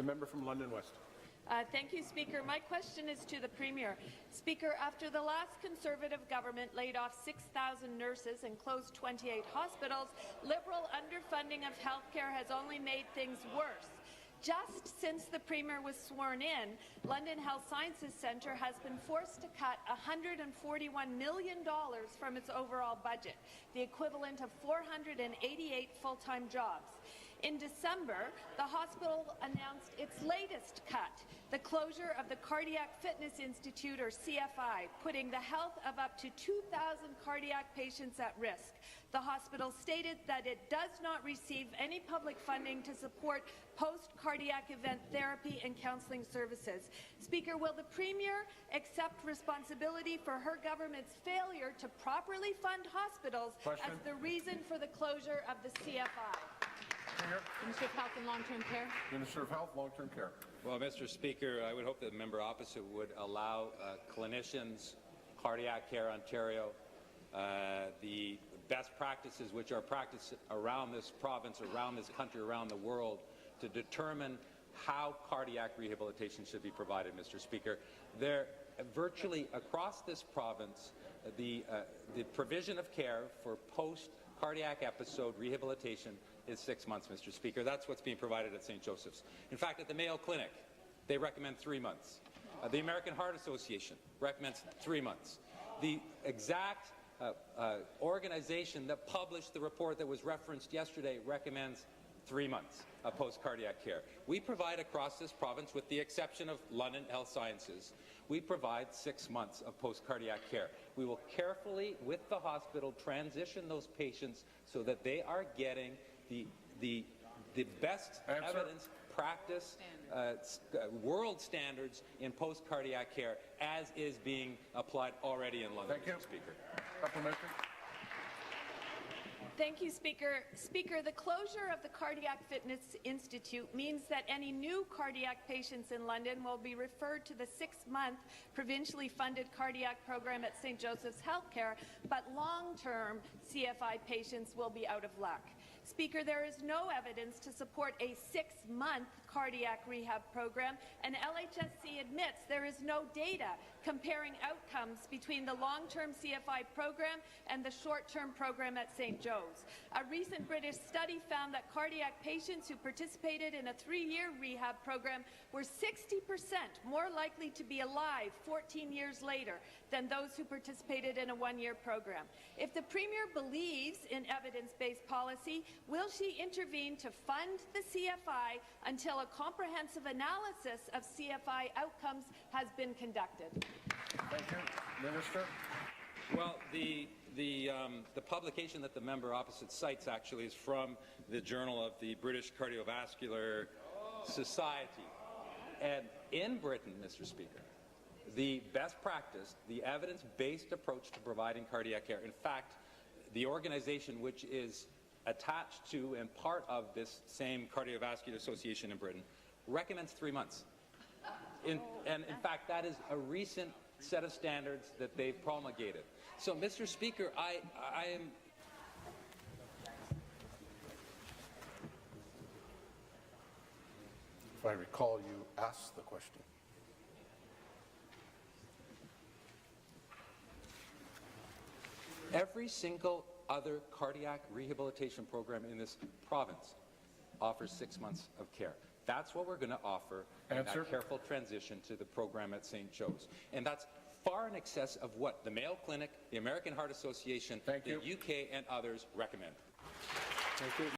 The member from London West. Thank you, Speaker. My question is to the Premier. Speaker, after the last Conservative government laid off 6,000 nurses and closed 28 hospitals, Liberal underfunding of healthcare has only made things worse. Just since the Premier was sworn in, London Health Sciences Centre has been forced to cut $141 million from its overall budget, the equivalent of 488 full-time jobs. In December, the hospital announced its latest cut, the closure of the Cardiac Fitness Institute, or CFI, putting the health of up to 2,000 cardiac patients at risk. The hospital stated that it does not receive any public funding to support post-cardiac event therapy and counselling services. Speaker, will the Premier accept responsibility for her government's failure to properly fund hospitals as the reason for the closure of the CFI? Minister of Health and Long-Term Care. Minister of Health, Long-Term Care. Well, Mr. Speaker, I would hope that the member opposite would allow clinicians, Cardiac Care Ontario, the best practices which are practiced around this province, around this country, around the world, to determine how cardiac rehabilitation should be provided, Mr. Speaker. There, virtually across this province, the provision of care for post-cardiac episode rehabilitation is 6 months, Mr. Speaker. That's what's being provided at St. Joseph's. In fact, at the Mayo Clinic, they recommend 3 months. The American Heart Association recommends 3 months. The exact organization that published the report that was referenced yesterday recommends 3 months of post-cardiac care. We provide across this province, with the exception of London Health Sciences, we provide 6 months of post-cardiac care. We will carefully, with the hospital, transition those patients so that they are getting the best evidence, practice, world standards in post-cardiac care, as is being applied already in London, Mr. Speaker. Supplementary. Thank you, Speaker. Speaker, the closure of the Cardiac Fitness Institute means that any new cardiac patients in London will be referred to the 6-month provincially funded cardiac program at St. Joseph's Healthcare, but long-term CFI patients will be out of luck. Speaker, there is no evidence to support a 6-month cardiac rehab program, and LHSC admits there is no data comparing outcomes between the long-term CFI program and the short-term program at St. Joe's. A recent British study found that cardiac patients who participated in a 3-year rehab program were 60% more likely to be alive 14 years later than those who participated in a 1-year program. If the Premier believes in evidence-based policy, will she intervene to fund the CFI until a comprehensive analysis of CFI outcomes has been conducted? Thank you. Minister. Well, the publication that the member opposite cites actually is from the Journal of the British Cardiovascular Society. And in Britain, Mr. Speaker, the best practice, the evidence-based approach to providing cardiac care, in fact, the organization which is attached to and part of this same Cardiovascular Association in Britain, recommends 3 months. And in fact, that is a recent set of standards that they've promulgated. So, Mr. Speaker, I am... If I recall, you asked the question. Every single other cardiac rehabilitation program in this province offers 6 months of care. That's what we're going to offer in that careful transition to the program at St. Joe's. And that's far in excess of what the Mayo Clinic, the American Heart Association, the UK, and others recommend. Thank you.